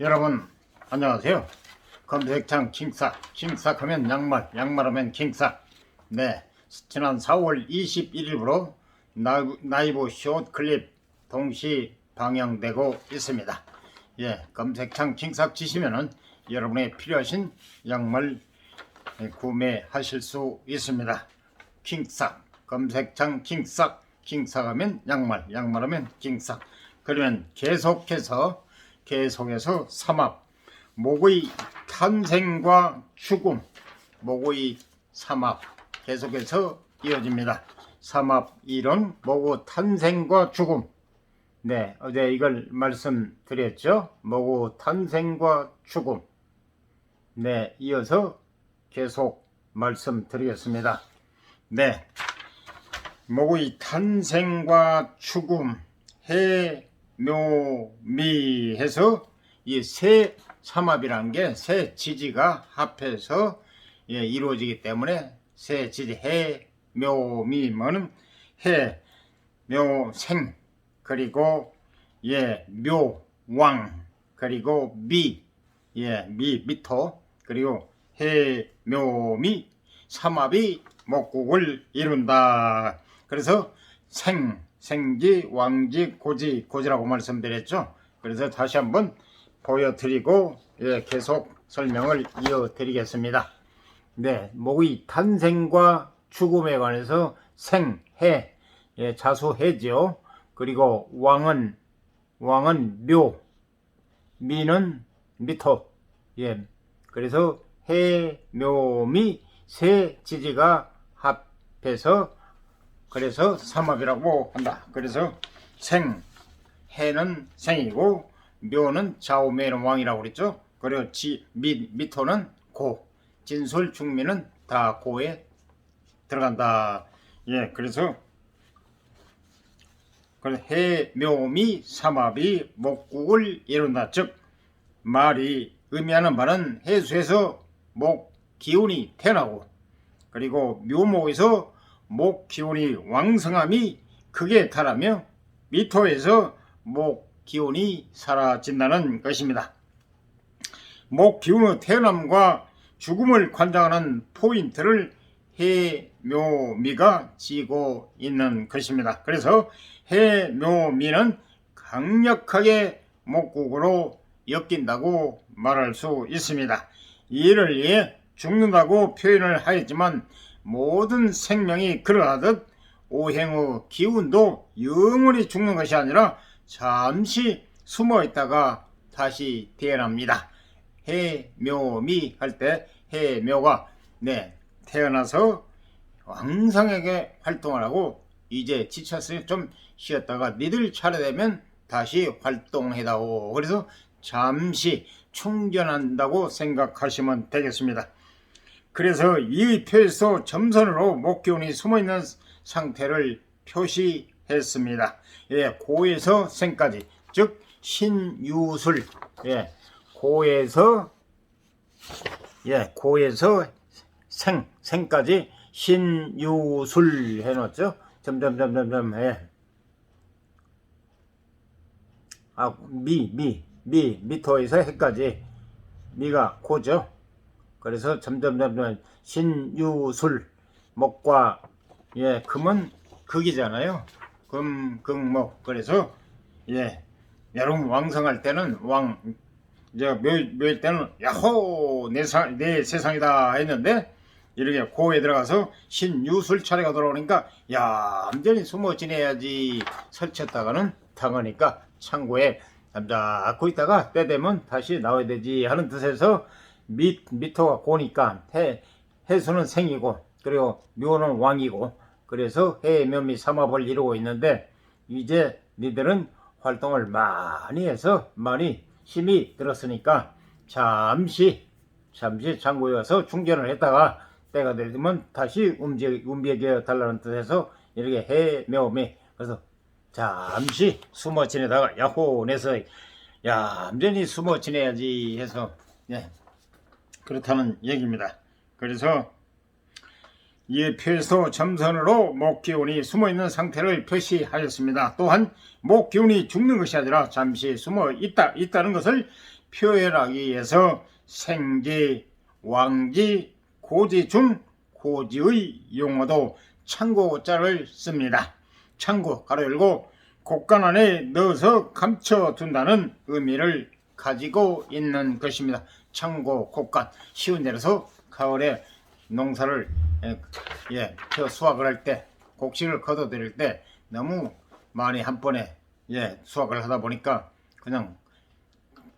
여러분 안녕하세요. 검색창 킹싹하면 양말하면 킹싹. 네, 지난 4월 21일부로 라이브 숏 클립 동시 방영되고 있습니다. 예, 검색창 킹싹 치시면은 여러분의 필요하신 양말 구매하실 수 있습니다. 킹싹, 검색창 킹싹하면 양말하면 킹싹. 그러면 계속해서 삼합, 목의 탄생과 죽음, 목의 삼합 계속해서 이어집니다. 삼합 이론, 목의 탄생과 죽음. 네, 어제 이걸 말씀드렸죠. 목의 탄생과 죽음. 네, 이어서 계속 말씀드리겠습니다. 네, 목의 탄생과 죽음, 묘미 해서 이 세 삼합이라는 게 세 지지가 합해서 이루어지기 때문에 세 지지 묘미면은 묘생, 그리고 묘왕, 그리고 미토, 그리고 묘미 삼합이 목국을 이룬다. 그래서 생지, 왕지, 고지라고 말씀드렸죠. 그래서 다시 한번 보여드리고 계속 설명을 이어드리겠습니다. 네, 목의 탄생과 죽음에 관해서 해, 자수해죠. 그리고 왕은 묘, 미는 미토. 그래서 묘미 세 지지가 합해서 그래서 삼합이라고 한다. 그래서 해는 생이고, 묘는 좌우매는 왕이라고 그랬죠. 그리고 미토는 고, 진술 중미는 다 고에 들어간다. 그래서 묘미 삼합이 목국을 이룬다. 즉 말이 의미하는 말은 해수에서 목 기운이 태어나고, 그리고 묘목에서 목 기운이 왕성함이 극에 달하며 미토에서 목 기운이 사라진다는 것입니다. 목 기운의 태어남과 죽음을 관장하는 포인트를 해묘미가 쥐고 있는 것입니다. 그래서 해묘미는 강력하게 목국으로 엮인다고 말할 수 있습니다. 이를 위해 죽는다고 표현을 하였지만 모든 생명이 그러하듯 오행의 기운도 영원히 죽는 것이 아니라 잠시 숨어 있다가 다시 태어납니다. 해묘미 할 때 해묘가 태어나서 왕성하게 활동을 하고 이제 지쳤으니 좀 쉬었다가 니들 차례 되면 다시 활동해다오. 그래서 잠시 충전한다고 생각하시면 되겠습니다. 그래서 이 표에서 점선으로 목기운이 숨어있는 상태를 표시했습니다. 고에서 생까지, 즉 신유술, 고에서 생까지 신유술 해놓죠. 점점점점점 미토에서 해까지, 미가 고죠. 그래서 점점점 신유술, 목과 금은 극이잖아요. 금목. 그래서 여러분 왕성할 때는 묘일 때는 야호 내 세상이다 했는데, 이렇게 고에 들어가서 신유술 차례가 돌아오니까 얌전히 숨어 지내야지 설쳤다가는 당하니까 창고에 잠자코 있다가 때 되면 다시 나와야 되지 하는 뜻에서 미토가 고니까 해수는 생이고, 그리고 묘는 왕이고, 그래서 해묘미 삼합을 이루고 있는데, 이제 니들은 활동을 많이 해서 많이 힘이 들었으니까 잠시 창고에 와서 충전을 했다가 때가 되면 다시 움직여 달라는 뜻에서 이렇게 해묘미. 그래서 잠시 숨어 지내다가 야호 내서 얌전히 숨어 지내야지 해서 그렇다는 얘기입니다. 그래서 이 표에서 점선으로 목기운이 숨어있는 상태를 표시하였습니다. 또한 목기운이 죽는 것이 아니라 잠시 숨어 있다는 것을 표현하기 위해서 생지, 왕지, 고지 중 고지의 용어도 창고자를 씁니다. 창고 가로 열고 곡간 안에 넣어서 감춰둔다는 의미를 가지고 있는 것입니다. 창고, 곡간. 쉬운 예로서 가을에 농사를 수확을 할 때, 곡식을 걷어들일 때 너무 많이 한 번에 수확을 하다 보니까 그냥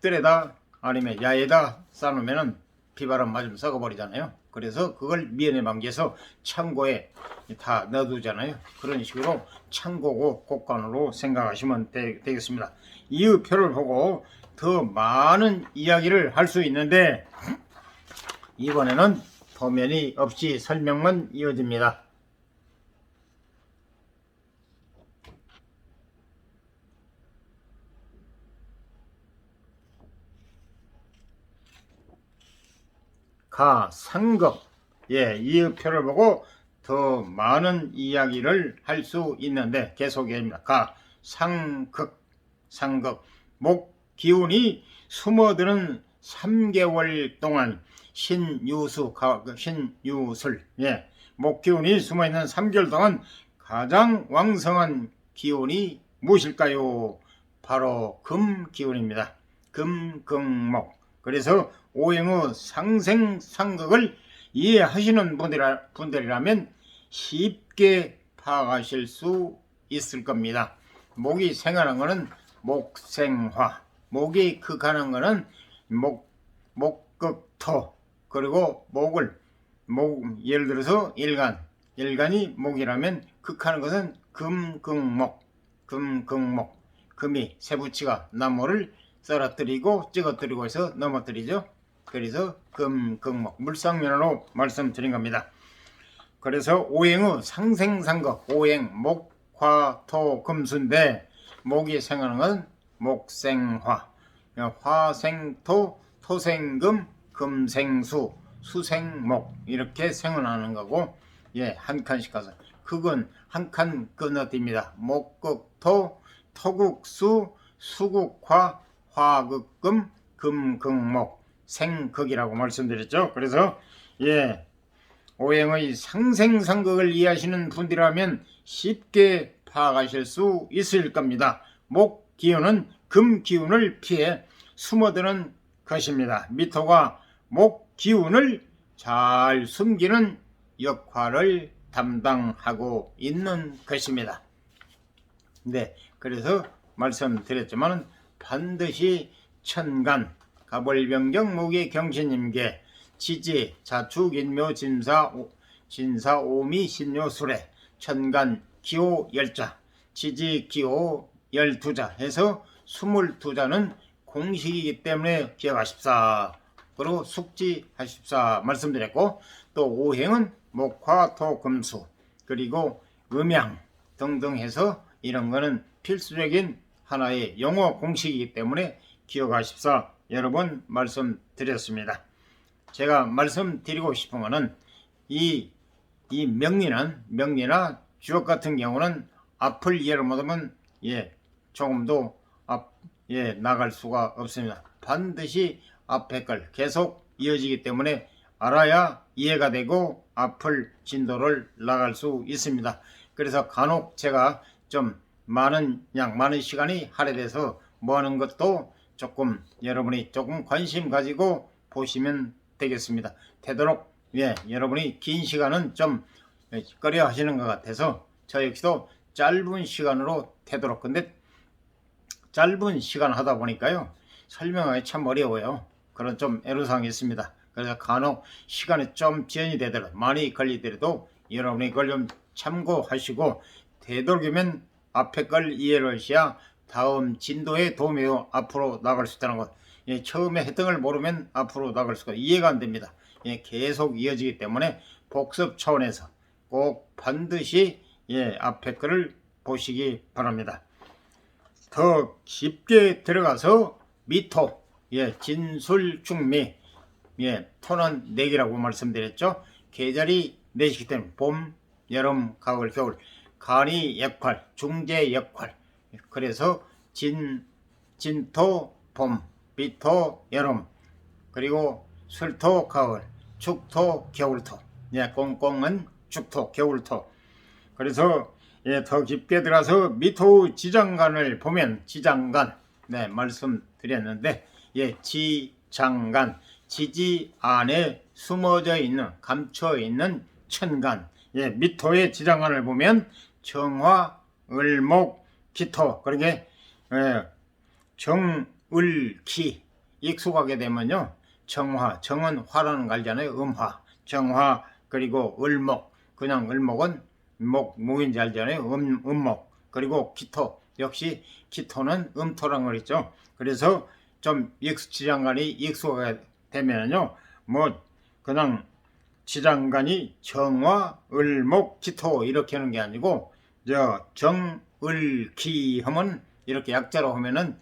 뜰에다 아니면 야에다 쌓아놓으면 비바람 맞으면 썩어버리잖아요. 그래서 그걸 미연에 방지해서 창고에 다 넣어두잖아요. 그런 식으로 창고고 곡간으로 생각하시면 되겠습니다. 이 표를 보고 더 많은 이야기를 할 수 있는데 이번에는 도면이 없이 설명만 이어집니다. 가, 상급. 이 표를 보고 더 많은 이야기를 할 수 있는데 계속입니다. 가, 상극, 상극. 목 기운이 숨어드는 3개월 동안 신유술, 목 기운이 숨어있는 3개월 동안 가장 왕성한 기운이 무엇일까요? 바로 금 기운입니다. 금, 금목. 그래서 오행의 상생상극을 이해하시는 분들이라면 쉽게 파악하실 수 있을 겁니다. 목이 생하는 것은 목생화, 목이 극하는 것은 목극토, 그리고 예를 들어서 일간이 목이라면 극하는 것은 금극목, 금이 세부치가 나무를 썰어뜨리고 찍어뜨리고 해서 넘어뜨리죠. 그래서 금극목, 물상면으로 말씀드린 겁니다. 그래서 오행의 상생상극, 오행 목화토금수인데 목이 생하는 건 목생화, 화생토, 토생금, 금생수, 수생목 이렇게 생원하는 거고 한 칸씩 가서 극은 한 칸 건너뜁니다. 목극토, 토극수, 수극화, 화극금, 금극목, 생극이라고 말씀드렸죠. 그래서 오행의 상생상극을 이해하시는 분들이라면 쉽게 파악하실 수 있을 겁니다. 목 기운은 금 기운을 피해 숨어드는 것입니다. 미토가 목 기운을 잘 숨기는 역할을 담당하고 있는 것입니다. 그래서 말씀드렸지만 반드시 천간, 가벌병정, 목의 경신임계, 지지, 자축, 인묘, 진사, 오미, 신묘, 수레, 천간, 기호 10자, 지지, 기호 12자 해서 22자는 공식이기 때문에 기억하십사. 그리고 숙지하십사 말씀드렸고, 또 오행은 목화, 토, 금수, 그리고 음양 등등 해서 이런 거는 필수적인 하나의 영어 공식이기 때문에 기억하십사 여러 번 말씀드렸습니다. 제가 말씀드리고 싶은 거는 이 명리나 주역 같은 경우는 앞을 이해를 못하면 조금도 나갈 수가 없습니다. 반드시 앞에 걸 계속 이어지기 때문에 알아야 이해가 되고 앞을 진도를 나갈 수 있습니다. 그래서 간혹 제가 좀 많은 시간이 할애돼서 뭐 하는 것도 여러분이 조금 관심 가지고 보시면 되겠습니다. 되도록 여러분이 긴 시간은 좀 꺼려 하시는 것 같아서 저 역시도 짧은 시간으로 되도록, 근데 짧은 시간 하다 보니까요 설명하기 참 어려워요. 그런 좀 애로사항이 있습니다. 그래서 간혹 시간이 좀 지연이 되더라도 많이 걸리더라도 여러분이 그걸 좀 참고하시고 되도록이면 앞에 걸 이해를 하셔야 다음 진도에 도움이 되어 앞으로 나갈 수 있다는 것. 처음에 했던 걸 모르면 앞으로 나갈 수가 이해가 안 됩니다. 계속 이어지기 때문에 복습 차원에서 꼭 반드시 앞에 거를 보시기 바랍니다. 더 깊게 들어가서 미토, 진술중미, 토는 4개라고 말씀드렸죠. 계절이 4시기 때문에 봄, 여름, 가을, 겨울, 간이 역할, 중재 역할, 그래서 진토, 봄, 비토 여름, 그리고 술토 가을, 축토 겨울토. 예, 꽁꽁은 축토 겨울토. 그래서 예, 더 깊게 들어가서 미토 지장간을 보면 지장간, 네, 말씀드렸는데, 예, 지장간, 지지 안에 숨어져 있는, 감춰 있는 천간. 예, 미토의 지장간을 보면 정화, 을목, 기토. 그러게 예, 정을기 익숙하게 되면요, 정화, 정은 화라는 거 알잖아요. 음화, 정화. 그리고 을목, 그냥 을목은 목인지 알잖아요. 음목. 그리고 기토, 역시 기토는 음토란 걸 있죠. 그래서 좀 지장간이 익숙하게 되면요, 뭐 그냥 지장간이 정화, 을목, 기토 이렇게 하는 게 아니고, 정을기 하면 이렇게 약자로 하면은,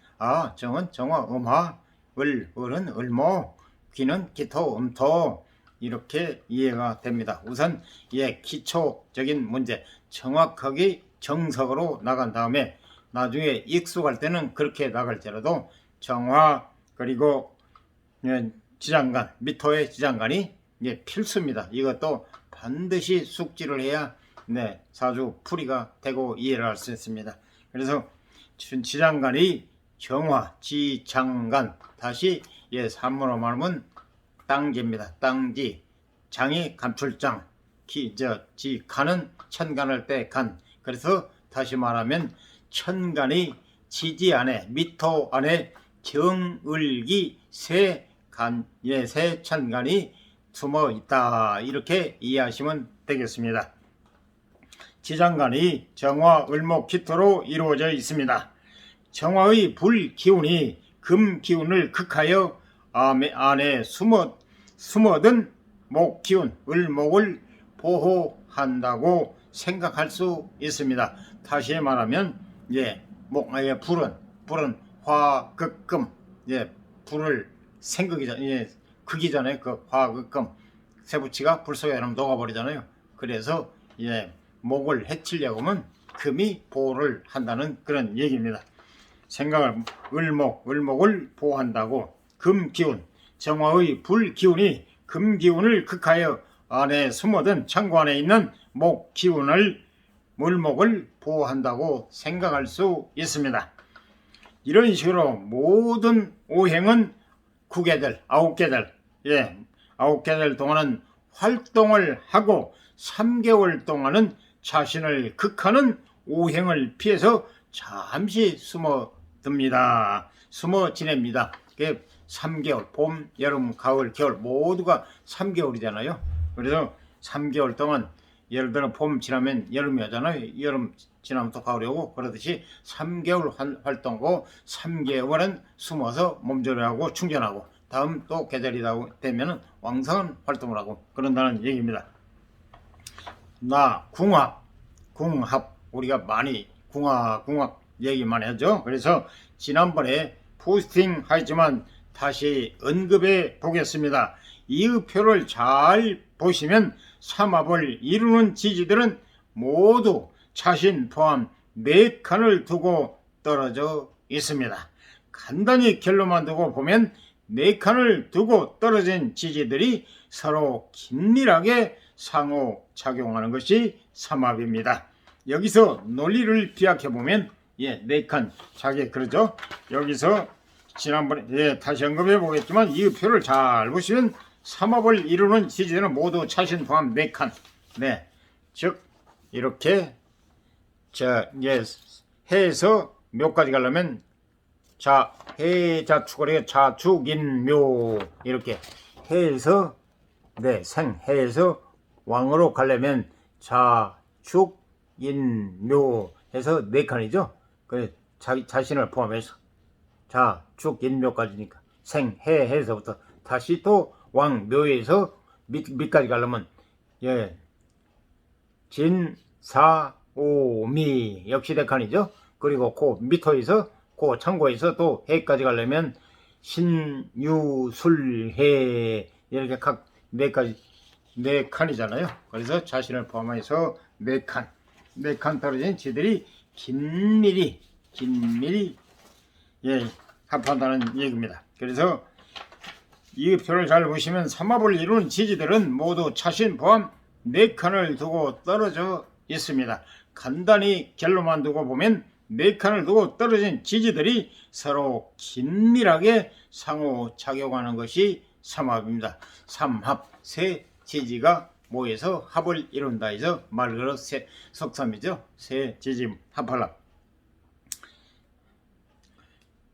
정은 정화, 음화, 을은 을목, 기는 기토, 음토, 이렇게 이해가 됩니다. 우선 예, 기초적인 문제 정확하게 정석으로 나간 다음에 나중에 익숙할 때는 그렇게 나갈지라도 정화, 그리고 지장간, 미토의 지장간이 필수입니다. 이것도 반드시 숙지를 해야 네, 사주 풀이가 되고 이해를 할 수 있습니다. 그래서 지장간이 정화, 지장간, 다시 산문으로 말하면 땅지입니다. 땅지, 장이 감출장, 간은 천간할 때 간. 그래서 다시 말하면 천간이 지지 안에, 미토 안에 정을기 세간, 세 천간이 숨어 있다. 이렇게 이해하시면 되겠습니다. 지장간이 정화, 을목, 기토로 이루어져 있습니다. 정화의 불기운이 금기운을 극하여 안에 숨어든 목기운, 을목을 보호한다고 생각할 수 있습니다. 다시 말하면 불은 화극금, 불을 생기기 전에, 크기 전에 그 화극금, 세부치가 불 속에 들어가면 녹아버리잖아요. 그래서 목을 해치려고 하면 금이 보호를 한다는 그런 얘기입니다. 생각을 을목을 보호한다고. 금기운, 정화의 불기운이 금기운을 극하여 안에 숨어든 창고 안에 있는 목기운을, 을목을 보호한다고 생각할 수 있습니다. 이런 식으로 모든 오행은 9개들, 9개들, 9개들 동안은 활동을 하고 3개월 동안은 자신을 극하는 오행을 피해서 잠시 숨어듭니다. 숨어 지냅니다. 3개월, 봄, 여름, 가을, 겨울 모두가 3개월이잖아요. 그래서 3개월 동안, 예를 들어 봄 지나면 여름이 오잖아요. 여름 지나면 또 가을이 오고, 그러듯이 3개월 활동하고 3개월은 숨어서 몸조리하고 충전하고, 다음 또 계절이 되면 왕성한 활동을 하고 그런다는 얘기입니다. 궁합, 우리가 많이 궁합 얘기 많이 하죠. 그래서 지난번에 포스팅 하지만 다시 언급해 보겠습니다. 이의표를 잘 보시면 삼합을 이루는 지지들은 모두 자신 포함 4칸을 두고 떨어져 있습니다. 간단히 결론만 두고 보면 4칸을 두고 떨어진 지지들이 서로 긴밀하게 상호작용하는 것이 삼합입니다. 여기서 논리를 비약해 보면 4칸, 자기 그러죠. 여기서 지난번에 다시 언급해 보겠지만 이 표를 잘 보시면 삼합을 이루는 지지들은 모두 자신 포함 4칸. 즉 이렇게 해에서 묘까지 가려면 해자축을 자축인묘, 이렇게 해에서 해에서 왕으로 가려면 자축인묘 해서 4칸이죠. 그 자신을 포함해서 자축인묘까지니까 해에서부터 다시 또 왕묘에서 밑까지 가려면 진사오미 역시 4칸이죠. 그리고 그 미토에서 그 창고에서 또 해까지 가려면 신유술해, 이렇게 각 4칸이잖아요. 그래서 자신을 포함해서 4칸 떨어진 지들이 긴밀히 합한다는 얘기입니다. 그래서 이 표를 잘 보시면 삼합을 이루는 지지들은 모두 차신 포함 4칸을 두고 떨어져 있습니다. 간단히 결론만 두고 보면 4칸을 두고 떨어진 지지들이 서로 긴밀하게 상호작용하는 것이 삼합입니다. 삼합, 세 지지가 모여서 합을 이룬다 해서 말 그대로 속삼이죠. 세 지지 합할라.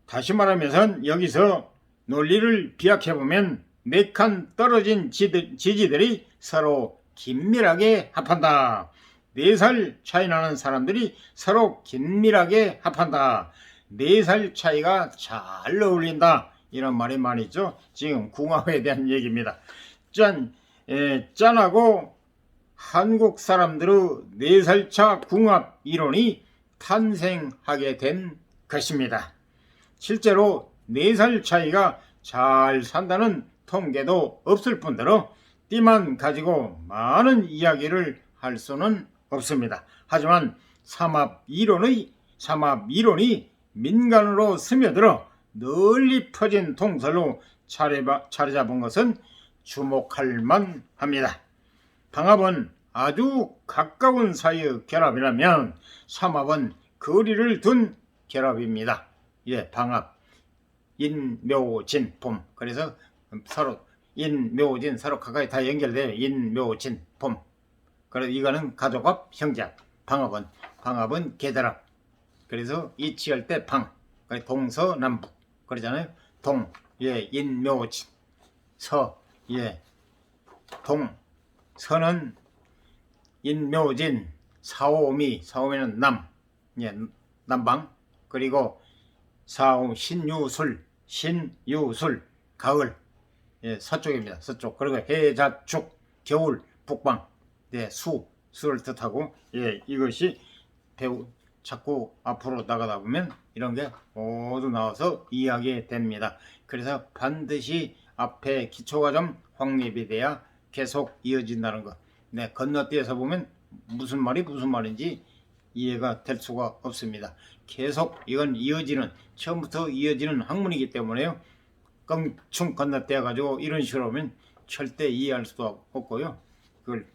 다시 말하면 여기서 논리를 비약해보면 4칸 떨어진 지지들이 서로 긴밀하게 합한다. 4살 차이 나는 사람들이 서로 긴밀하게 합한다. 4살 차이가 잘 어울린다. 이런 말이 많이 있죠. 지금 궁합에 대한 얘기입니다. 짠하고 한국 사람들의 4살 차 궁합 이론이 탄생하게 된 것입니다. 실제로 4살 차이가 잘 산다는 통계도 없을 뿐더러 띠만 가지고 많은 이야기를 할 수는 없습니다. 하지만 삼합 이론이 민간으로 스며들어 널리 퍼진 통설로 자리 잡은 것은 주목할 만합니다. 방합은 아주 가까운 사이의 결합이라면 삼합은 거리를 둔 결합입니다. 방합, 인묘진, 봄. 그래서 서로 인묘진 서로 가까이 다 연결돼요. 인묘진, 봄. 그래서 이거는 가족합, 형제합. 방합은 계절합. 그래서 이치할 때 방. 동서남북. 그러잖아요. 동, 인묘진. 서, 동. 서는 인묘진, 사오미는 남, 남방. 그리고 신유술, 가을, 서쪽입니다. 서쪽. 그리고 해자축, 겨울, 북방, 수를 뜻하고, 이것이 자꾸 앞으로 나가다 보면 이런 게 모두 나와서 이야기됩니다. 그래서 반드시 앞에 기초가 좀 확립이 돼야 계속 이어진다는 것. 건너뛰어서 보면 무슨 말인지 이해가 될 수가 없습니다. 계속 이건 처음부터 이어지는 학문이기 때문에요. 껑충 건너뛰어 가지고 이런 식으로 하면 절대 이해할 수도 없고요. 그걸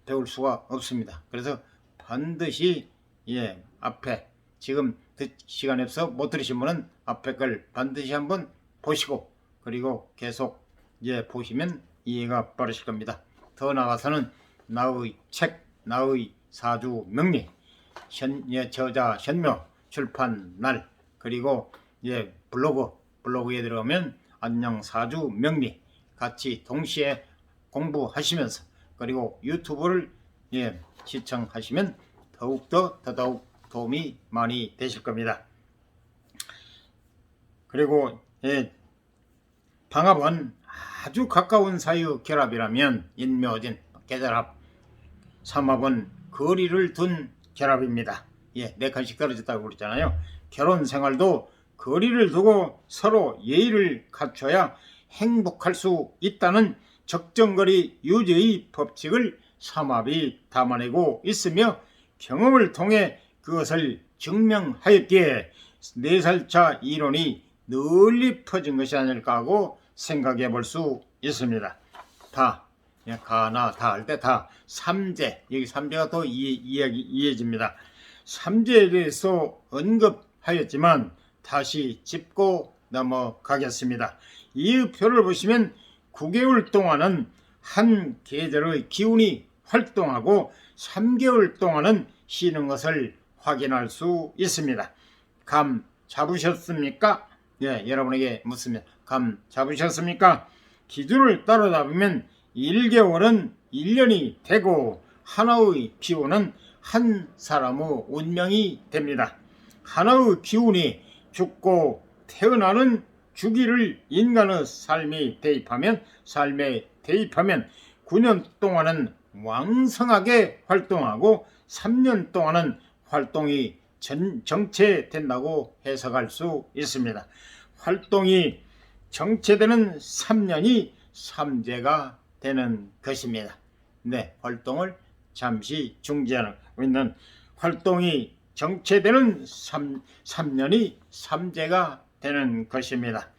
배울 수가 없습니다. 그래서 반드시 앞에 지금 시간이 없어 못 들으신 분은 앞에 걸 반드시 한번 보시고 그리고 계속 보시면 이해가 빠르실 겁니다. 더 나아가서는 나의 책, 나의 사주 명리, 저자 현묘 출판 날, 그리고 블로그에 들어가면 안녕 사주 명리 같이 동시에 공부하시면서 그리고 유튜브를 시청하시면 더욱 도움이 많이 되실 겁니다. 그리고 방합은 아주 가까운 사이의 결합이라면 인묘진, 계절합, 삼합은 거리를 둔 결합입니다. 4칸씩 떨어졌다고 그랬잖아요. 결혼 생활도 거리를 두고 서로 예의를 갖춰야 행복할 수 있다는 적정거리 유지의 법칙을 삼합이 담아내고 있으며 경험을 통해 그것을 증명하였기에 4살차 이론이 널리 퍼진 것이 아닐까 하고 생각해 볼 수 있습니다. 가나 다 할 때 삼재, 여기 삼재가 더 이해집니다. 삼재에 대해서 언급하였지만 다시 짚고 넘어가겠습니다. 이 표를 보시면 9개월 동안은 한 계절의 기운이 활동하고 3개월 동안은 쉬는 것을 확인할 수 있습니다. 감 잡으셨습니까? 여러분에게 묻습니다. 감 잡으셨습니까? 기준을 따르다 보면 1개월은 1년이 되고 하나의 기운은 한 사람의 운명이 됩니다. 하나의 기운이 죽고 태어나는 주기를 인간의 삶에 대입하면 9년 동안은 왕성하게 활동하고 3년 동안은 활동이 정체된다고 해석할 수 있습니다. 활동이 정체되는 3년이 삼재가 되는 것입니다. 활동을 잠시 중지하는 있는 활동이 정체되는 3년이 삼재가 되는 것입니다.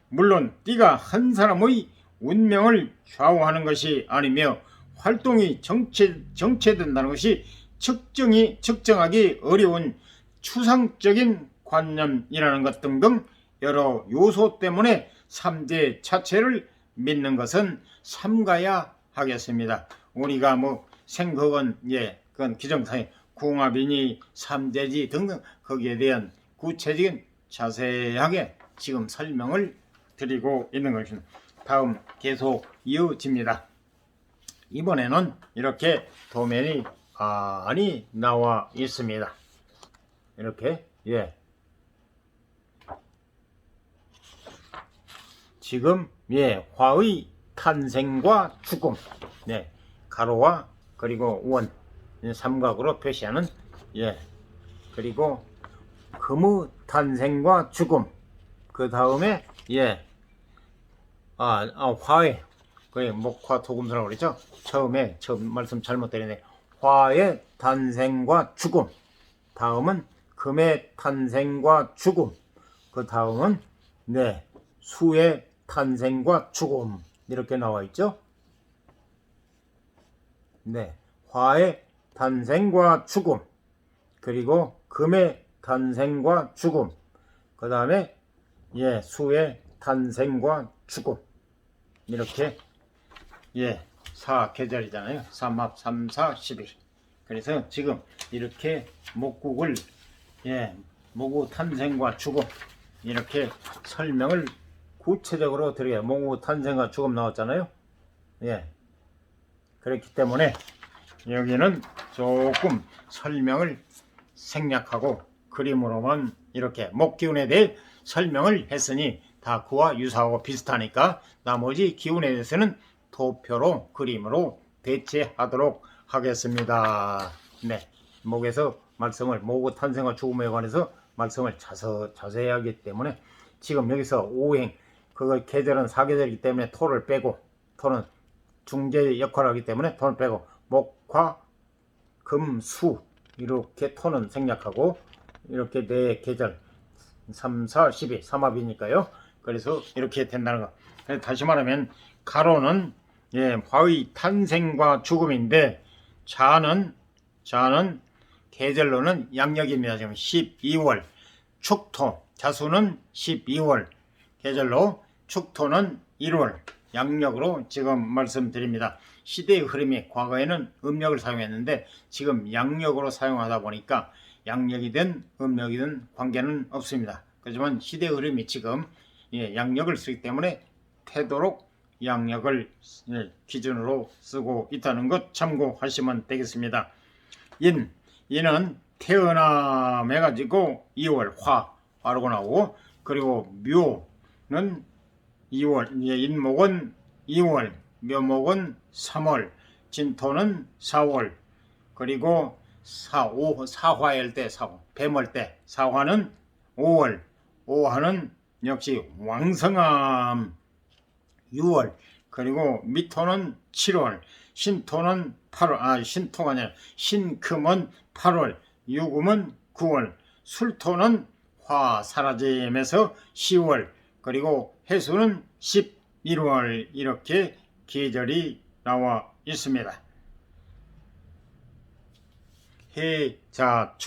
물론 띠가 한 사람의 운명을 좌우하는 것이 아니며 활동이 정체된다는 것이 측정하기 어려운 추상적인 관념이라는 것 등등 여러 요소 때문에 삼재 자체를 믿는 것은 삼가야 하겠습니다. 우리가 뭐 생각은 그건 기정사회 궁합이니 삼재지 등등 거기에 대한 구체적인 자세하게 지금 설명을 드리고 있는 것입니다. 다음 계속 이어집니다. 이번에는 이렇게 도면이 많이 나와 있습니다. 이렇게 지금 화의 탄생과 죽음 가로와 그리고 원 삼각으로 표시하는 그리고 금의 탄생과 죽음 그 다음에 화의 목화 토금수라고 그랬죠. 처음 말씀 잘못드리네. 화의 탄생과 죽음, 다음은 금의 탄생과 죽음, 그 다음은 수의 탄생과 죽음 이렇게 나와 있죠. 화의 탄생과 죽음, 그리고 금의 탄생과 죽음, 그 다음에 수의 탄생과 죽음 이렇게 사계절이잖아요. 삼합 3, 4, 11. 그래서 지금 이렇게 목국을 모구 탄생과 죽음 이렇게 설명을 구체적으로 드려요. 모구 탄생과 죽음 나왔잖아요. 그렇기 때문에 여기는 조금 설명을 생략하고 그림으로만 이렇게 목기운에 대해 설명을 했으니 다 그와 유사하고 비슷하니까 나머지 기운에 대해서는 도표로 그림으로 대체하도록 하겠습니다. 목에서 말씀을 모구 탄생과 죽음에 관해서 말씀을 자세히 하기 때문에 지금 여기서 오행 그거 계절은 사계절이기 때문에 토를 빼고 토는 중재 역할을 하기 때문에 토를 빼고 목화 금 수 이렇게 토는 생략하고 이렇게 네 계절 3, 4, 12 삼합이니까요. 그래서 이렇게 된다는 거. 다시 말하면 가로는 화의 탄생과 죽음인데 자는 계절로는 양력입니다. 지금 12월 축토 자수는 12월 계절로 축토는 1월 양력으로 지금 말씀드립니다. 시대의 흐름이 과거에는 음력을 사용했는데 지금 양력으로 사용하다 보니까 양력이든 음력이든 관계는 없습니다. 하지만 시대의 흐름이 지금 양력을 쓰기 때문에 되도록 양력을 기준으로 쓰고 있다는 것 참고하시면 되겠습니다. 인은 태어남 해가지고 2월 화라고 나오고 그리고 묘는 2월 인목은 2월 묘목은 3월 진토는 4월 그리고 사화일 때 뱀월 때 사화는 5월 오화는 역시 왕성함 6월 그리고 미토는 7월 신토는 8월 신토가 아니라 신금은 8월 유금은 9월 술토는 화 사라짐에서 10월 그리고 해수는 11월 이렇게 계절이 나와 있습니다.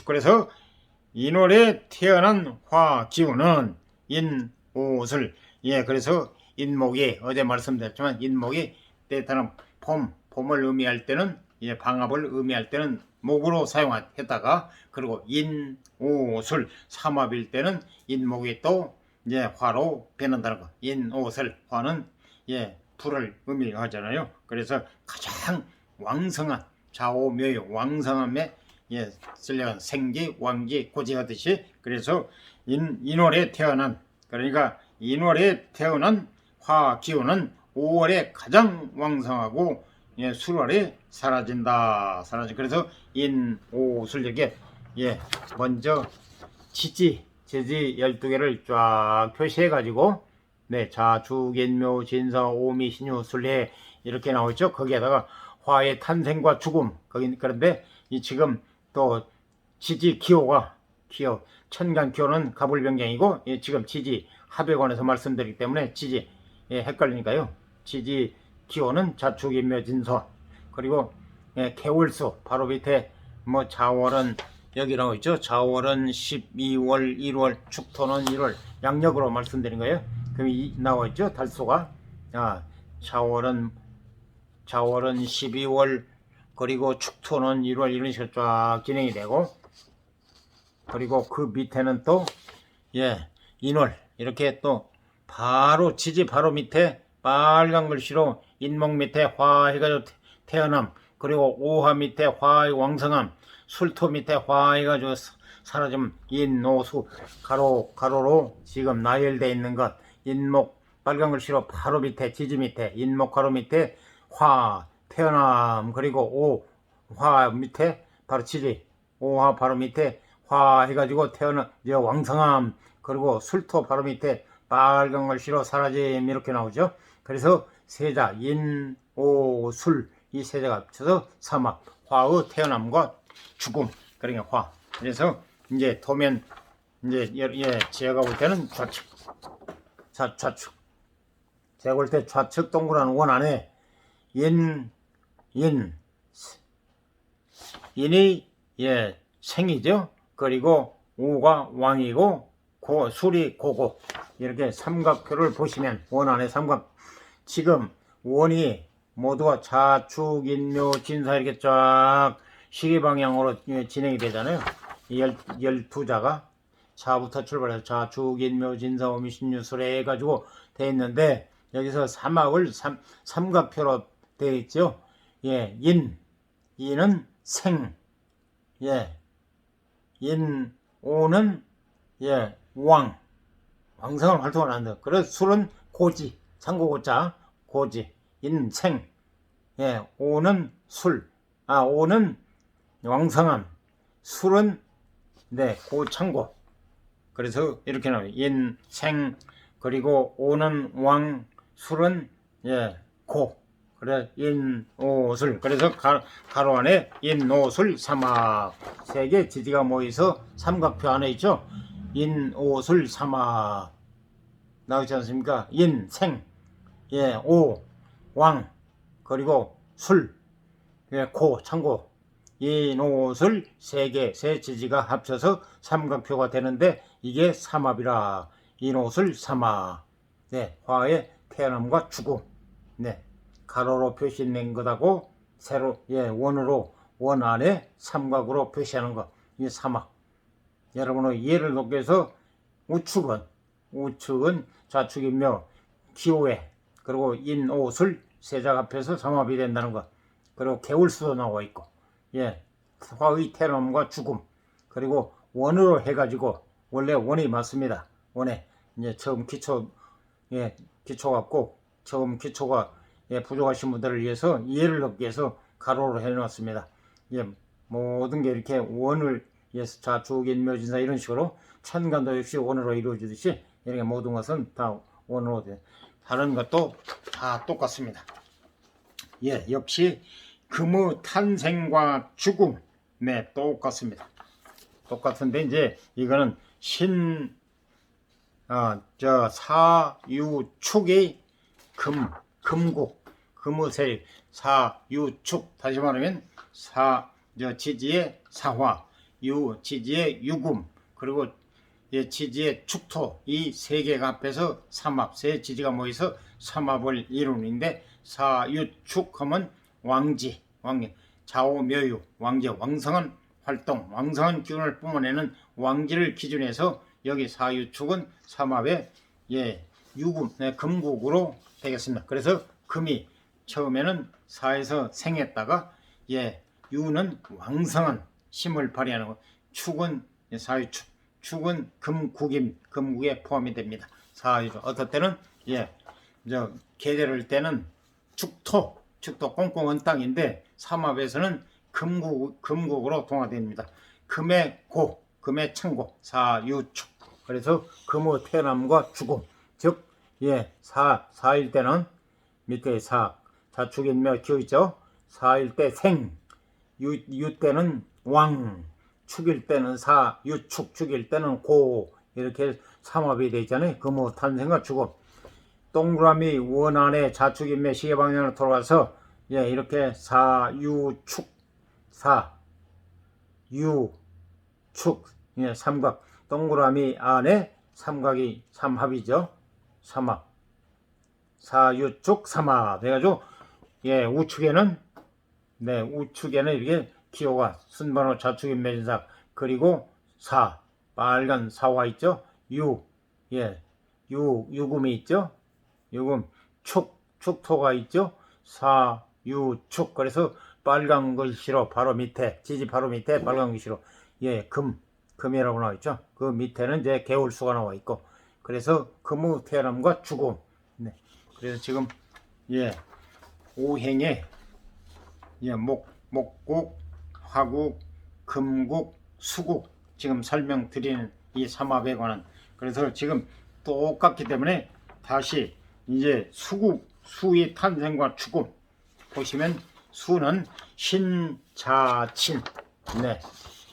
그래서 인월에 태어난 화기운은 인옷을 그래서 인목이 어제 말씀드렸지만 인목이 때때는 봄을 의미할 때는 방합을 의미할 때는 목으로 사용했다가 그리고 인옷을 삼합일 때는 인목이 또 화로 변한다는 거. 인옷을 화는 불을 의미하잖아요. 그래서 가장 왕성한 좌오묘의 왕성함에 쓸려간 생기, 왕기, 고지하듯이 그래서 인월에 태어난 그러니까 인월에 태어난 화기운은 5월에 가장 왕성하고 술월에 사라진다. 그래서 인오술력에 먼저 지지, 제지 12개를 쫙 표시해 가지고 자주, 겐묘, 진사, 오미, 신유, 술해 이렇게 나오죠. 거기에다가 화의 탄생과 죽음 그런데 지금 또 지지 기호가 천간 기호는 가불변경이고 지금 지지 합에 관해서 말씀드리기 때문에 지지 헷갈리니까요. 지지 기호는 자축인묘진서. 그리고 개월수 바로 밑에 뭐 자월은 여기 나와 있죠. 자월은 12월, 1월, 축토는 1월 양력으로 말씀드린 거예요. 그럼 나와 있죠. 달수가 자월은 12월, 그리고 축토는 1월, 이런 식으로 쫙 진행이 되고, 그리고 그 밑에는 또 인월, 이렇게 또 바로 지지 바로 밑에 빨간 글씨로 인목 밑에 화 해가지고 태어남, 그리고 오화 밑에 화 왕성함, 술토 밑에 화 해가지고 사라짐, 인노수 가로로 지금 나열되어 있는 것, 인목 빨간 글씨로 바로 밑에 지지 밑에 인목 가로 밑에 화 태어남, 그리고 오화 밑에 바로 지지, 오화 바로 밑에 화 해가지고 태어난 왕성함, 그리고 술토 바로 밑에 빨간 글씨로 사라짐, 이렇게 나오죠. 그래서 세자 인, 오, 술, 이 세자가 합쳐서 삼합, 화의 태어남과 죽음, 그러니까 화. 그래서 이제 도면 이제 제가 볼 때는 좌측, 좌측. 제가 볼 때 좌측 동그란 원 안에 인이 생이죠. 그리고 오가 왕이고 술이 고고, 이렇게 삼각표를 보시면 원 안에 삼각, 지금 원이 모두가 자축인묘진사 이렇게 쫙 시계 방향으로 진행이 되잖아요. 12자가 자부터 출발해서 자축인묘진사 오미신유술에 해가지고 되어 있는데, 여기서 삼합을 삼각표로 되어 있죠. 인은 생, 오는 왕성을 활동을 한다. 그래서 술은 고지, 상고고자 고지, 인생, 오는 술, 오는 왕성함, 술은 고창고. 그래서 이렇게 나와요. 인생, 그리고 오는 왕, 술은 고. 그래 인오술. 그래서 가로 안에 인오술 삼합, 세 개 지지가 모여서 삼각표 안에 있죠. 인오술 삼합 나오지 않습니까? 인생, 오, 왕, 그리고 술, 고, 창고, 인오술 세 개, 세 지지가 합쳐서 삼각표가 되는데, 이게 삼합이라. 인오술 삼합. 화의 태어남과 죽음. 가로로 표시된 것하고 세로, 원으로, 원 안에 삼각으로 표시하는 것, 이 삼합. 여러분의 이해를 돕기 위해서 우측은 좌측이며 기호에, 그리고 인오술 세자가 합해서 삼합이 된다는 것, 그리고 개월수도 나와 있고, 화의 태어남과 죽음, 그리고 원으로 해가지고, 원래 원이 맞습니다. 원에 이제 처음 기초 갖고 처음 기초가 부족하신 분들을 위해서 이해를 얻기 위해서 가로로 해놨습니다. 모든 게 이렇게 원을 자축인묘진사 이런 식으로 천간도 역시 원으로 이루어지듯이, 이렇게 모든 것은 다 원으로 돼. 다른 것도 다 똑같습니다. 역시 금의 탄생과 죽음 똑같습니다. 똑같은데, 이제 이거는 사유축의 금국, 금의 세력, 사유축, 다시 말하면 지지의 사화, 지지의 유금, 그리고 지지의 축토, 이 세 개가 합해서 삼합, 세 지지가 모여서 삼합을 이루는데, 사유축하면 왕지, 좌우묘유, 왕지, 왕성한 활동, 왕성한 기운을 뿜어내는 왕지를 기준해서, 여기 사유축은 삼합의 유금, 금국으로 되겠습니다. 그래서 금이 처음에는 사에서 생했다가, 유는 왕성한 힘을 발휘하는 것, 축은 사유축, 축은 금국에 포함이 됩니다. 사유축. 어떨 때는 계절을 때는 축토 꽁꽁한 땅인데, 삼합에서는 금국으로 동화됩니다. 금의 고, 금의 창고, 사유축. 그래서 금의 태어남과 죽음, 즉 사일 때는 밑에 자축인묘 기호 있죠. 사일 때 생, 유 때는 왕, 축일 때는 사유축, 죽일 때는 고, 이렇게 삼합이 되어 있잖아요. 금호 탄생과 죽음. 동그라미 원 안에 좌측인매 시계 방향으로 돌아가서 예, 이렇게 사유축 사유축 예, 삼각 동그라미 안에 삼각이 삼합이죠. 삼합 사유축 삼합 해가지고 예, 우측에는 네, 우측에는 이렇게 기호가 순번호 좌측인 매진삭 그리고 사 빨간 사화 있죠. 예, 유금이 있죠. 유금 축토가 있죠. 사유축 그래서 빨간 글씨로 바로 밑에 지지 바로 밑에 빨간 글씨로 예, 금이라고 나와 있죠. 그 밑에는 이제 개월수가 나와 있고 그래서 금의 태어남과 죽음. 네. 그래서 지금 예, 오행에 예, 목국, 화국, 금국, 수국 지금 설명드리는 이 삼합에 관한 그래서 지금 똑같기 때문에 다시 이제 수의 탄생과 죽음 보시면 수는 신자친 네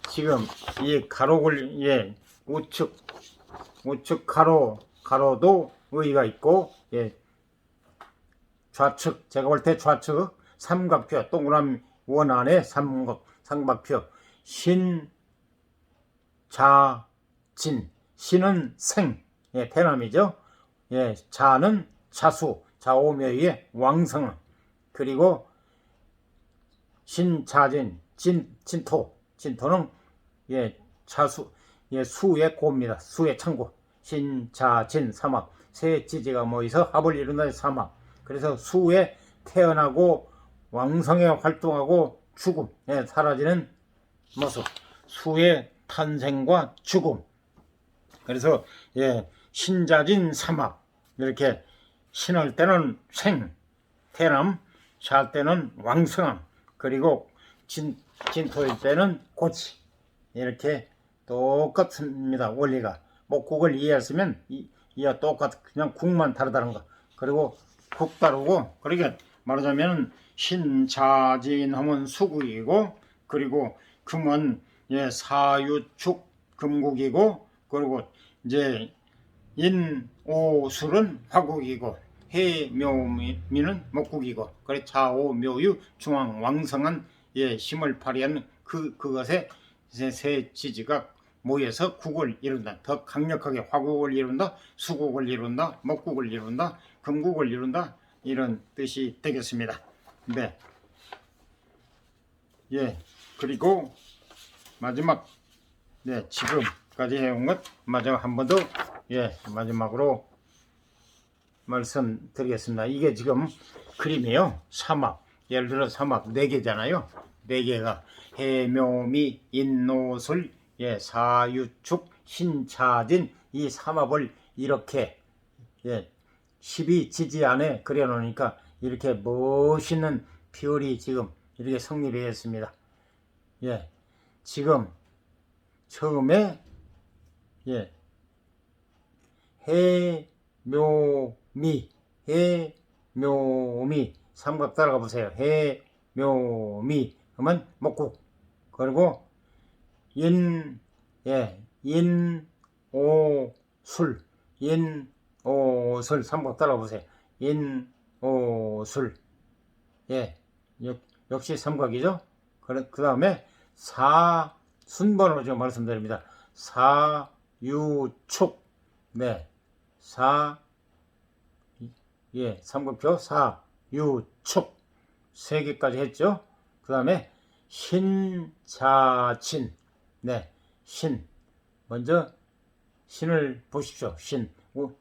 지금 이 가로글 예 우측 가로도 의가 있고 예 좌측 제가 볼 때 좌측 삼각표 동그라미 원 안에 삼각표 신자진 신은 생 예, 태남이죠. 예, 자는 자수 자오묘의 왕성 그리고 신자진 진토는 예, 자수 예, 수의 고입니다. 수의 창고 신자진 삼합 세 지지가 모여서 합을 이룬다 삼합 그래서 수에 태어나고 왕성에 활동하고 죽음 예, 사라지는 모습 수의 탄생과 죽음 그래서 예, 신자진 삼합 이렇게 신할 때는 생 태남 잘 때는 왕성함 그리고 진토일 때는 고치 이렇게 똑같습니다. 원리가 목국을 이해했으면 이와 똑같 그냥 국만 다르다는 거 그리고 국 다르고 그러니까 말하자면 신자진하면 수국이고 그리고 금은 예, 사유축 금국이고 그리고 이제 인오술은 화국이고 해묘미는 목국이고 그래 좌오묘유 중앙 왕성한 예, 힘을 발휘하는 그것에 세 지지가 모여서 국을 이룬다. 더 강력하게 화국을 이룬다. 수국을 이룬다. 목국을 이룬다. 금국을 이룬다. 이런 뜻이 되겠습니다. 네. 예. 그리고 마지막 네, 지금까지 해온 것 마지막 한 번 더 예, 마지막으로 말씀드리겠습니다. 이게 지금 그림이에요. 삼합. 예를 들어 삼합 4개잖아요. 4개가 해묘미, 인노술, 예, 사유축, 신차진 이 삼합을 이렇게 예, 12지지 안에 그려놓으니까 이렇게 멋있는 별이 지금 이렇게 성립이 했습니다. 예, 지금 처음에 예, 해묘미 삼각 따라가 보세요. 해묘미 그러면 목국 그리고 인오술 삼각 따라가 보세요. 인오술 예 역시 삼각이죠. 그 다음에 순번으로 지금 말씀드립니다. 사유축 네 삼각표 사유축 3개까지 했죠. 그 다음에 신자친 네 먼저 신을 보십시오.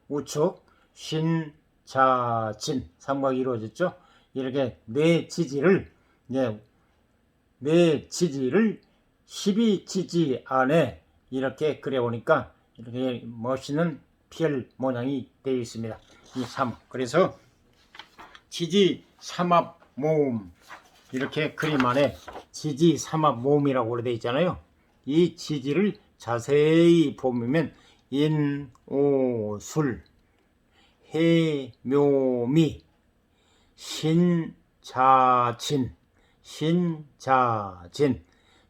우측 신자진 삼각이 이루어졌죠. 이렇게 네 지지를 12지지 안에 이렇게 그려보니까 이렇게 멋있는 별 모양이 되어 있습니다. 이 그래서 지지 삼합 모음 이렇게 그림 안에 지지 삼합 모음이라고 되어 있잖아요. 이 지지를 자세히 보면 인오술 해묘미 신자진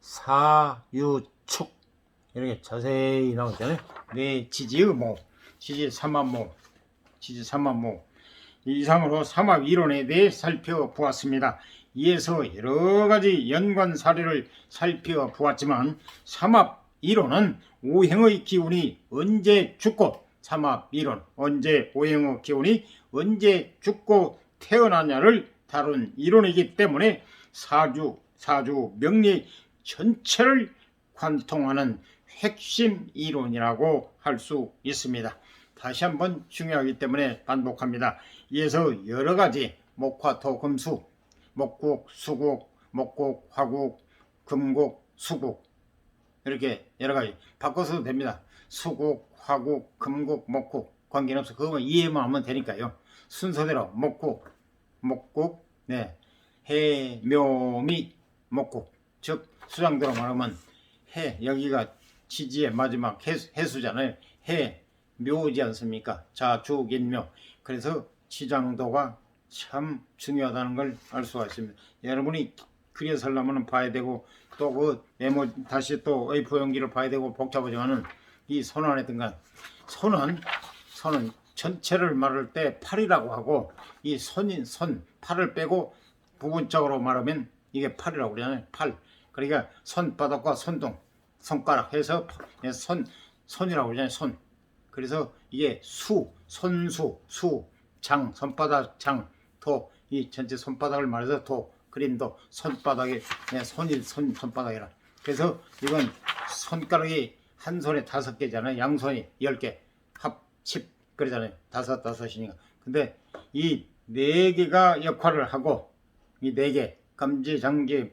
사유축 이렇게 자세히 나오잖아요. 네, 지지의모, 지지삼합모, 지지삼합모 이상으로 삼합 이론에 대해 살펴보았습니다. 이에서 여러가지 연관 사례를 살펴보았지만 삼합 이론은 오행의 기운이 언제 죽고 삼합 이론 언제 오행의 기운이 언제 죽고 태어나냐를 다룬 이론이기 때문에 사주 명리 전체를 관통하는 핵심 이론이라고 할 수 있습니다. 다시 한번 중요하기 때문에 반복합니다. 이에서 여러가지 목화토 금수, 목국, 수국, 목국, 화국, 금국, 수국 이렇게 여러가지 바꿔서도 됩니다. 수국, 화국, 금국, 목국 관계는 없어. 그거만 이해만 하면 되니까요. 순서대로 목국, 네, 해, 묘, 미, 목국. 즉 수장대로 말하면 해, 여기가 지지의 마지막 해수잖아요. 해, 묘지 않습니까? 자축인묘. 그래서 지장도가 참 중요하다는 걸 알 수가 있습니다. 여러분이 그려서 하려면 봐야 되고 또 그 메모 다시 또 A4 용기를 봐야 되고 복잡하지만은 이 손안에 든간 손은 전체를 말할 때 팔이라고 하고 이 손 팔을 빼고 부분적으로 말하면 이게 팔이라고 그러잖아요. 팔. 그러니까 손바닥과 손등 손가락 해서 손이라고 그러잖아요. 손. 그래서 이게 손수, 장, 손바닥, 장, 도, 이 전체 손바닥을 말해서 도, 그림도 손바닥에 손바닥이라. 그래서 이건 손가락이 한 손에 5개잖아요. 양손이 10개, 합칩 그러잖아요. 다섯이니까. 근데 이 4개가 역할을 하고 이 4개, 검지, 장지,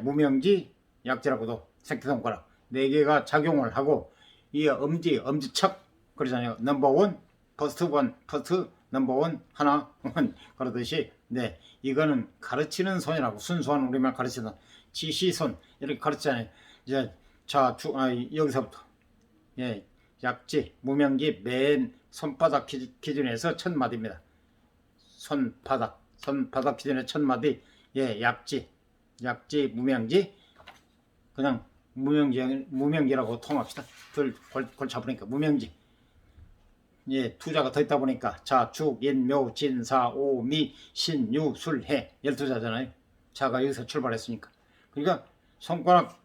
무명지, 약지라고도 새끼손가락 4개가 작용을 하고 이 엄지척 그러잖아요. 넘버원, 퍼스트 넘버원 하나 그러듯이 네 이거는 가르치는 손이라고 순수한 우리말 가르치는 지시손 이렇게 가르치잖아요. 이제 여기서부터 약지, 무명지 맨 손바닥 기준에서 첫 마디입니다. 손바닥 기준에 첫 마디 약지, 무명지 그냥 무명지라고 통합시다. 골치 아프니까 무명지. 투자가 더 있다 보니까 자축, 인묘, 진사, 오, 미, 신, 유, 술, 해 12자잖아요. 자가 여기서 출발했으니까. 그러니까 손가락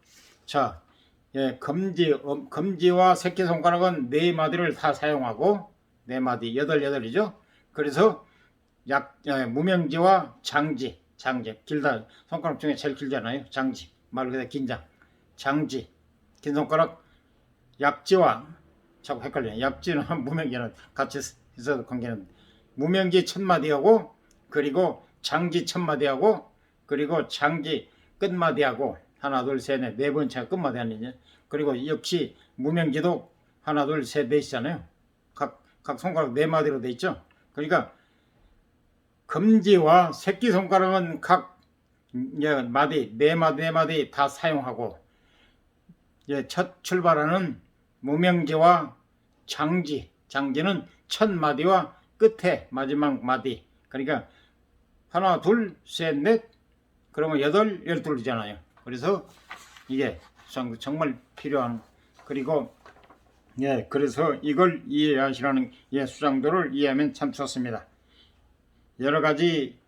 검지와 새끼손가락은 4마디를 다 사용하고 4마디 8이죠. 그래서 무명지와 장지 길다 손가락 중에 제일 길잖아요. 장지 말 그대로 긴장 장지 긴 손가락 약지와 자꾸 헷갈려요. 약지는 무명지는 같이 있어도 관계는 무명지 첫 마디하고 그리고 장지 첫 마디하고 그리고 장지 끝 마디하고 하나 둘 셋 넷 4번째가 끝 마디 아니냐. 그리고 역시 무명지도 하나 둘 셋 넷이잖아요. 각 손가락 4마디로 돼 있죠. 그러니까 검지와 새끼손가락은 각 마디 4마디 다 사용하고 첫 출발하는 무명지와 장지는 첫 마디와 끝에 마지막 마디 그러니까 하나 둘 셋 넷 그러면 8, 12이잖아요. 그래서 이게 정말 필요한 그리고 그래서 이걸 이해하시라는 수장도를 이해하면 참 좋습니다. 여러가지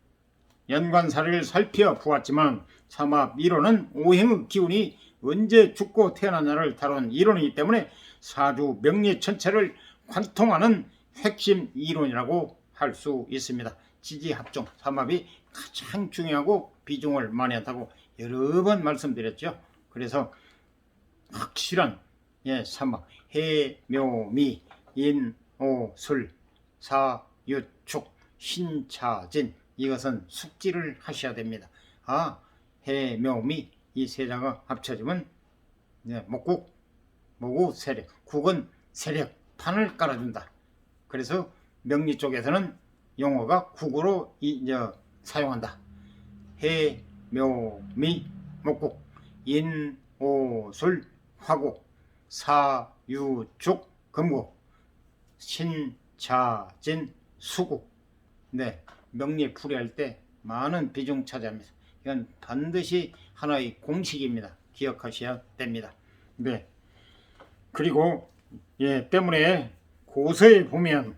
연관 사례를 살펴보았지만 삼합 이론은 오행의 기운이 언제 죽고 태어나냐를 다룬 이론이기 때문에 사주 명리 전체를 관통하는 핵심 이론이라고 할 수 있습니다. 지지합종 삼합이 가장 중요하고 비중을 많이 한다고 여러 번 말씀드렸죠. 그래서 확실한 삼합 해, 묘, 미, 인, 오, 술, 사, 유, 축, 신차진 이것은 숙지를 하셔야 됩니다. 해, 묘, 미 이 3자가 합쳐지면 목국, 모구, 세력 국은 세력 판을 깔아준다. 그래서 명리 쪽에서는 용어가 국으로 사용한다. 해, 묘, 미, 목국, 인, 오, 술, 화국, 사, 유, 죽, 금국, 신, 자, 진, 수국. 명리 풀이할 때 많은 비중 차지합니다. 이건 반드시 하나의 공식입니다. 기억하셔야 됩니다. 그리고 때문에 고서에 보면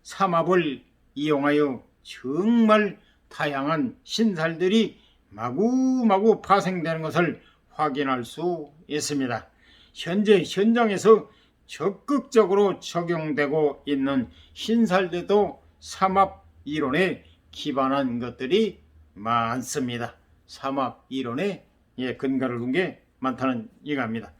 삼합을 이용하여 정말 다양한 신살들이 마구마구 파생되는 것을 확인할 수 있습니다. 현재 현장에서 적극적으로 적용되고 있는 신살들도 삼합 이론에 기반한 것들이 많습니다. 삼합 이론에 근거를 둔 게 많다는 이야기입니다.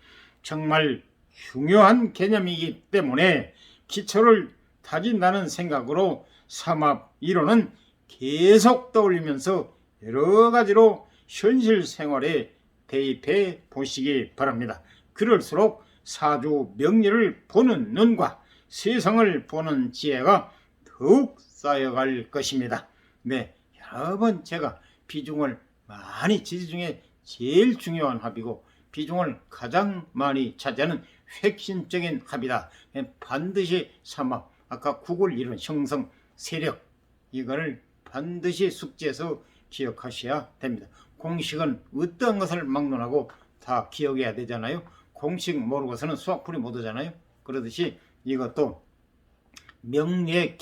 정말 중요한 개념이기 때문에 기초를 다진다는 생각으로 삼합 이론은 계속 떠올리면서 여러 가지로 현실 생활에 대입해 보시기 바랍니다. 그럴수록 사주 명리를 보는 눈과 세상을 보는 지혜가 더욱 쌓여갈 것입니다. 여러 번 제가 비중을 많이 지지 중에 제일 중요한 합이고 비중을 가장 많이 차지하는 핵심적인 합이다. 반드시 삼합, 아까 국을 이룬 형성 세력, 이거를 반드시 숙지해서 기억하셔야 됩니다. 공식은 어떠한 것을 막론하고 다 기억해야 되잖아요. 공식 모르고서는 수학풀이 못 오잖아요. 그러듯이 이것도 명리의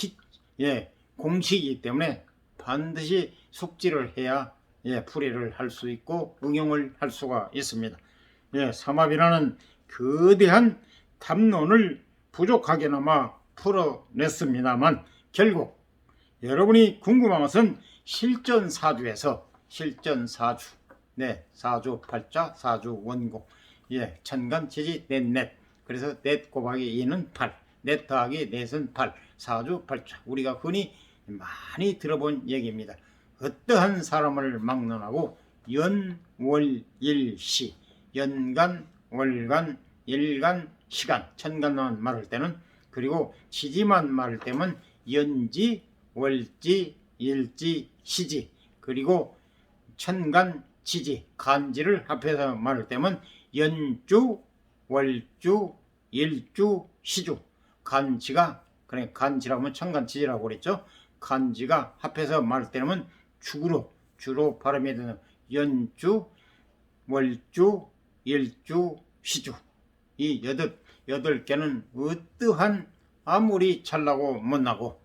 공식이기 때문에 반드시 숙지를 해야 풀이를 할 수 있고 응용을 할 수가 있습니다. 삼합이라는 거대한 담론을 부족하게나마 풀어냈습니다만 결국 여러분이 궁금한 것은 실전사주에서 실전사주, 사주 팔자, 사주 원공, 천간, 지지, 넷. 그래서 넷 곱하기 2는 8, 넷 더하기 넷은 8, 사주 팔자. 우리가 흔히 많이 들어본 얘기입니다. 어떠한 사람을 막론하고 연, 월, 일, 시, 연간, 월간, 일간, 시간, 천간만 말할 때는, 그리고 지지만 말할 때면 연지, 월지, 일지, 시지, 그리고 천간, 지지, 간지를 합해서 말할 때면 연주, 월주, 일주, 시주. 간지가, 그러니까 간지라면 천간지지라고 그랬죠. 간지가 합해서 말할 때는 주로 발음이 되는 연주, 월주, 일주, 시주. 이 여덟 개는 어떠한 아무리 잘나고 못나고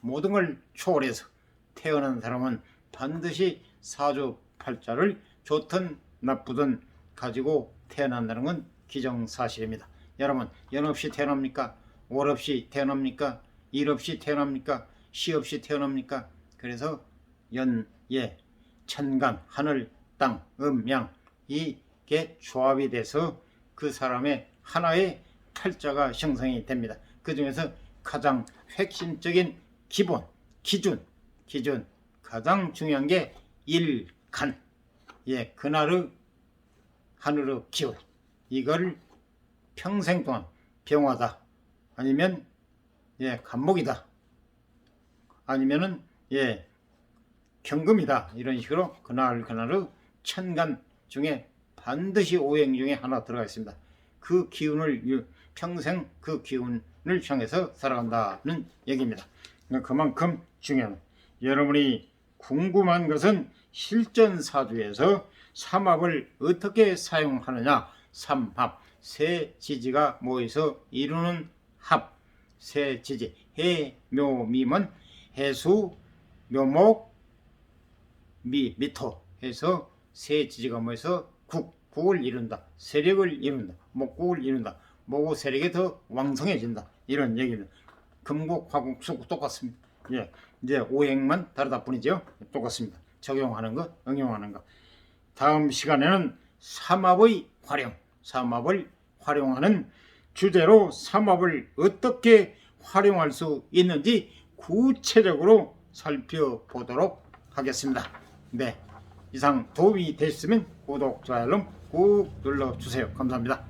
모든 걸 초월해서 태어난 사람은 반드시 사주 팔자를 좋든 나쁘든 가지고 태어난다는 건 기정사실입니다. 여러분, 연 없이 태어납니까? 월 없이 태어납니까? 일 없이 태어납니까? 시 없이 태어납니까? 그래서 천간, 하늘, 땅, 양, 이게 조합이 돼서 그 사람의 하나의 팔자가 형성이 됩니다. 그 중에서 가장 핵심적인 기본, 기준, 가장 중요한 게 일간, 그날의 하늘의 기운. 이걸 평생 동안 병화다, 아니면 간목이다, 아니면은 경금이다, 이런 식으로 그날의 천간 중에 반드시 오행 중에 하나 들어가 있습니다. 그 기운을 평생 그 기운을 향해서 살아간다는 얘기입니다. 그만큼 중요한, 여러분이 궁금한 것은 실전사주에서 삼합을 어떻게 사용하느냐. 삼합, 세 지지가 모여서 이루는 합, 세 지지, 해, 묘, 미면 해수, 묘목, 미토 해서 세 지지가 모여서 국을 이룬다, 세력을 이룬다, 목국을 이룬다, 목의 세력이 더 왕성해진다, 이런 얘기입니다. 금국, 화국, 수국 똑같습니다. 이제 오행만 다르다 뿐이죠. 똑같습니다. 적용하는 거, 응용하는 거. 다음 시간에는 삼합의 활용, 삼합을 활용하는 주제로 삼합을 어떻게 활용할 수 있는지 구체적으로 살펴보도록 하겠습니다. 이상 도움이 되셨으면 구독, 좋아요 꼭 눌러주세요. 감사합니다.